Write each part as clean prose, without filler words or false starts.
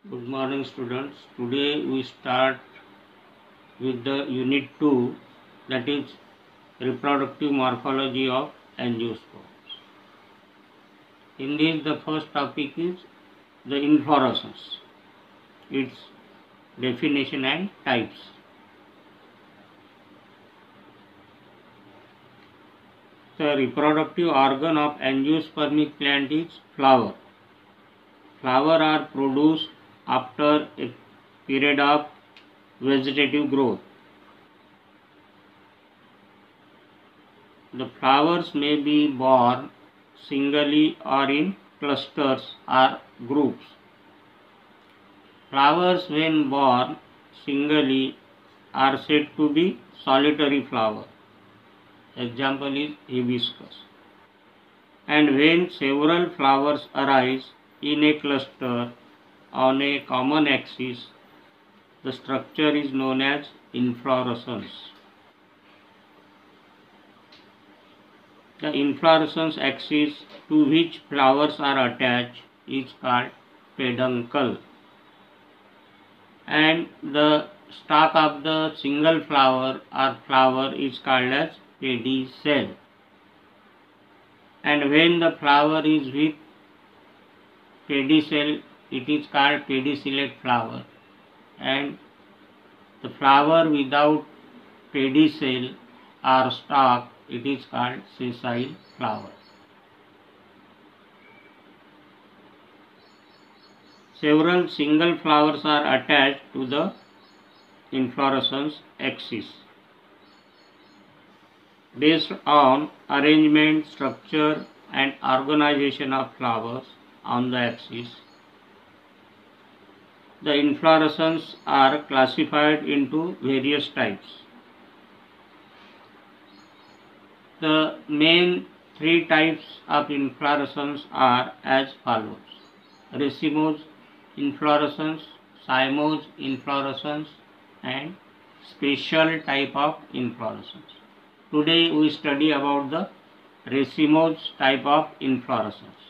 Good morning, students. Today we start with the unit 2, that is reproductive morphology of angiosperms. In this, the first topic is the inflorescence, its definition and types. The reproductive organ of angiospermic plant is flower. Flowers are produced after a period of vegetative growth. The flowers may be borne singly or in clusters or groups. Flowers when borne singly are said to be solitary flower. Example is hibiscus. And when several flowers arise in a cluster on a common axis, the structure is known as inflorescence. The inflorescence axis to which flowers are attached is called peduncle, and the stalk of the single flower or flower is called as pedicel. And when the flower is with pedicel, it is called pedicellate flower, and the flower without pedicel or stalk, it is called sessile flower. Several single flowers are attached to the inflorescence axis. Based on arrangement, structure and organization of flowers on the axis, the inflorescences are classified into various types. The main three types of inflorescence are as follows: racemose inflorescence, cymose inflorescence, and special type of inflorescence. Today we study about the racemose type of inflorescence.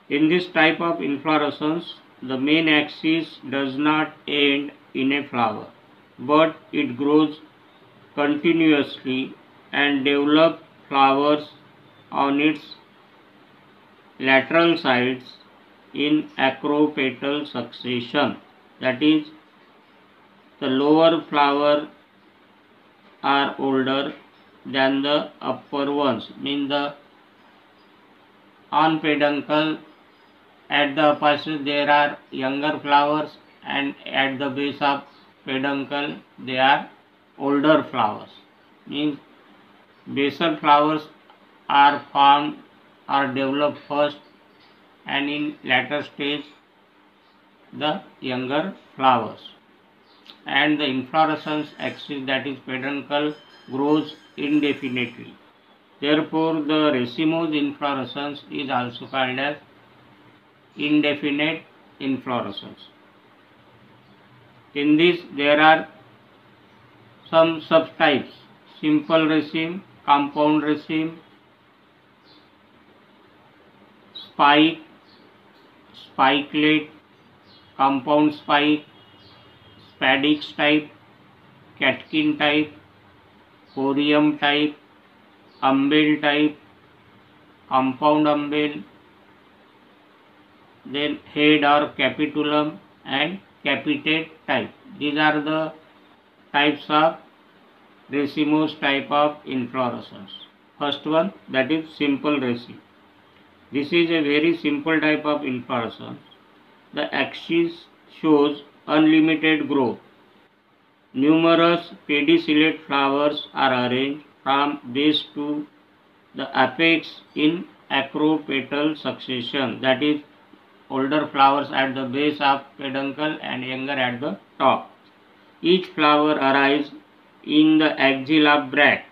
In this type of inflorescence, the main axis does not end in a flower, but it grows continuously and develops flowers on its lateral sides in acropetal succession. That is, the lower flower are older than the upper ones, means the on peduncle at the apices there are younger flowers, and at the base of peduncle they are older flowers, means basal flowers are formed or developed first, and in later stage the younger flowers, and the inflorescence axis, that is peduncle, grows indefinitely. Therefore, the racemose inflorescence is also called as indefinite inflorescence. In this, there are some subtypes: simple raceme, compound raceme, spike, spikelet, compound spike, spadix type, catkin type, corium type, umbel type, compound umbel, then head or capitulum, and capitate type. These are the types of racemose type of inflorescence. First one, that is simple raceme. This is a very simple type of inflorescence. The axis shows unlimited growth. Numerous pedicellate flowers are arranged from base to the apex in acropetal succession, that is, older flowers at the base of peduncle and younger at the top. Each flower arises in the axil of bracts.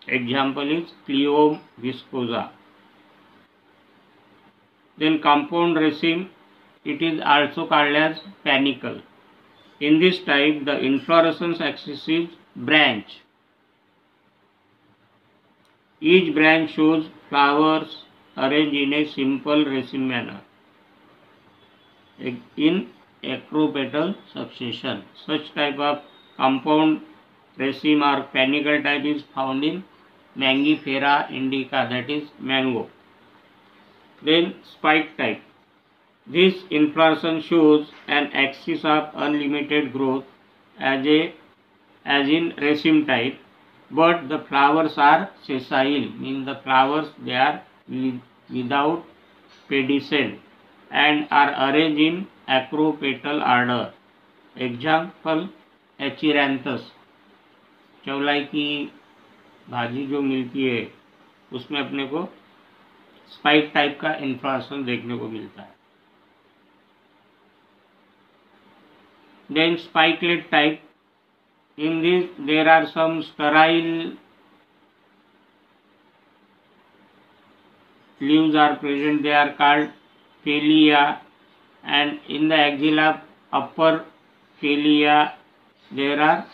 Example is Cleome viscosa. Then compound raceme, it is also called as panicle. In this type, the inflorescence axis is branch. Each branch shows flowers arranged in a simple raceme manner. in acropetal succession. Such type of compound raceme or panicle type is found in Mangifera indica, that is mango. Then spike type. This inflorescence shows an axis of unlimited growth as in raceme type, but the flowers are sessile, means the flowers they are without pedicel and are arranged in acropetal order. Example एचिरैंथस, चौलाई की भाजी जो मिलती है उसमें अपने को spike type का इन्फ्लोरेसेंस देखने को मिलता है. Then spikelet type. In this there are some sterile leaves are present. They are called phalia, and in the axilla upper phalia there are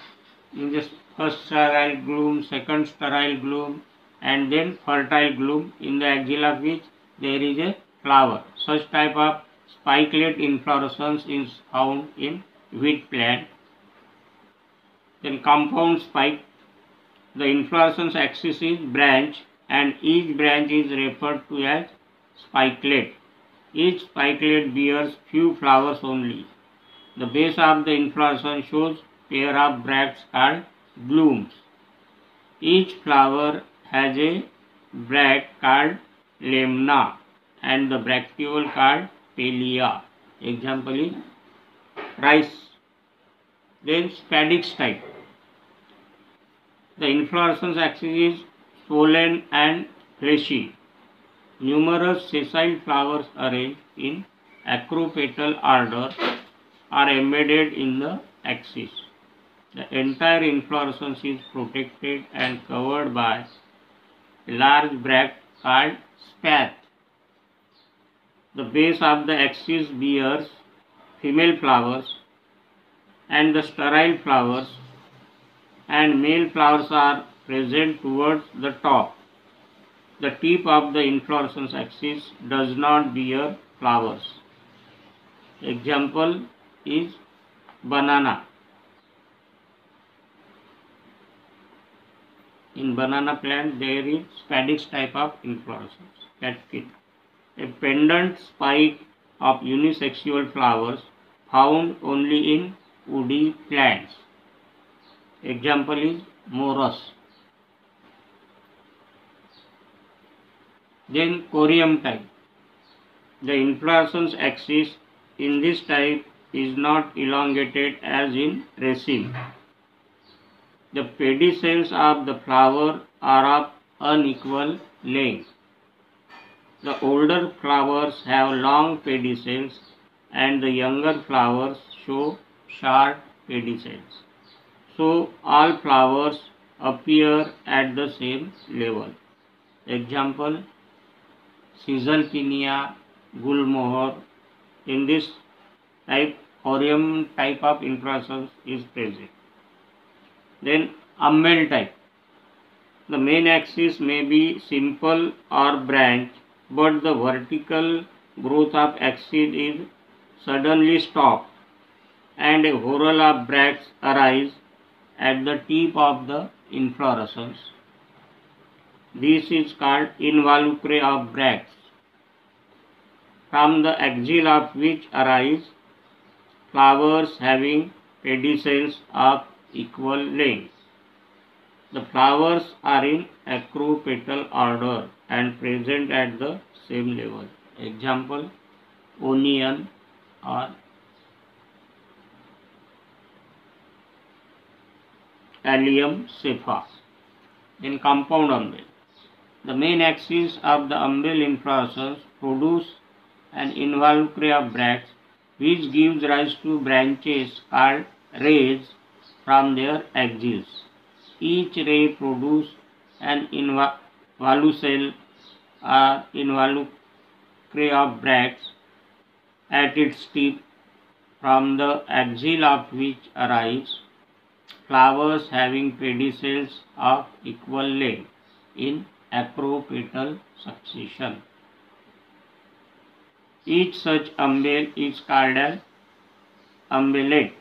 in the first sterile glume, second sterile glume, and then fertile glume, in the axilla of which there is a flower. Such type of spikelet inflorescence is found in wheat plant. Then compound spike. The inflorescence axis is branch and each branch is referred to as spikelet. Each spikelet bears few flowers only. The base of the inflorescence shows pair of bracts called blooms. Each flower has a bract called lamina and the bracteole called phalia. Example is rice. Then spadix type. The inflorescence axis is swollen and fleshy. Numerous sessile flowers arranged in acropetal order are embedded in the axis. The entire inflorescence is protected and covered by a large bract called spathe. The base of the axis bears female flowers and the sterile flowers, and male flowers are present towards the top. The tip of the inflorescence axis does not bear flowers. Example is banana. In banana plant there is spadix type of inflorescence. Catkin. A pendant spike of unisexual flowers found only in woody plants. Example is morus. Then corium type. The inflorescence axis in this type is not elongated as in raceme. The pedicels of the flower are of unequal length. The older flowers have long pedicels and the younger flowers show short pedicels. So all flowers appear at the same level. Example Caesalpinia, Gulmohar. In this type corium type of inflorescence is present. Then umbel type. The main axis may be simple or branch, but the vertical growth of axis is suddenly stopped and a whorl of bracts arise at the tip of the inflorescence. This is called involucre of bracts, from the axil of which arise flowers having pedicels of equal length. The flowers are in acropetal order and present at the same level. Example onion or allium cephas. In compound umbel. The main axis of the umbel inflorescence produce an involucre of bracts which gives rise to branches called rays from their axils. Each ray produces an involucre or involucre of bracts at its tip, from the axil of which arise flowers having pedicels of equal length in acropetal succession. Each such umbel is called an umbellate.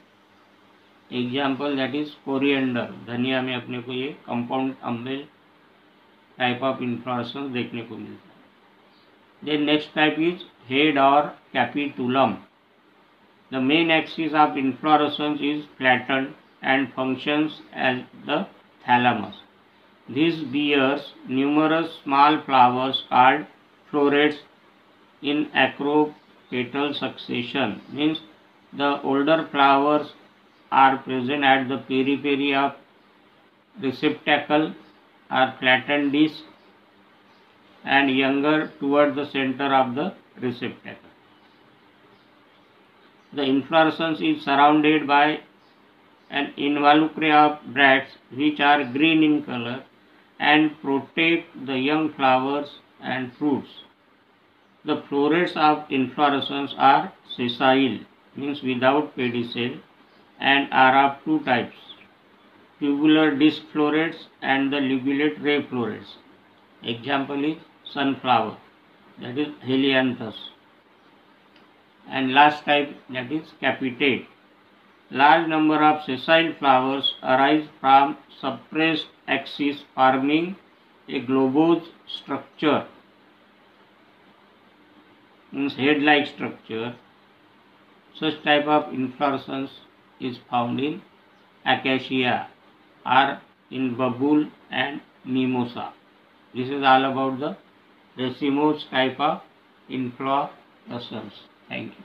Example that is coriander, धनिया में अपने को ये compound umbel type of inflorescence देखने को मिलता है। Then next type is head और capitulum. The main axis of inflorescence is flattened and functions as the thalamus. This bears numerous small flowers called florets in acropetal succession. Means the older flowers are present at the periphery of receptacle or flattened disc, and younger toward the center of the receptacle. The inflorescence is surrounded by an involucre of bracts which are green in color and protect the young flowers and fruits. The florets of inflorescence are sessile, means without pedicel, and are of two types, tubular disc florets and the ligulate ray florets. Example is sunflower, that is helianthus. And last type, that is capitate. Large number of sessile flowers arise from suppressed axis, forming a globose structure, means head-like structure. Such type of inflorescence is found in acacia or in babul and mimosa. This is all about the racemose type of inflorescence. Thank you.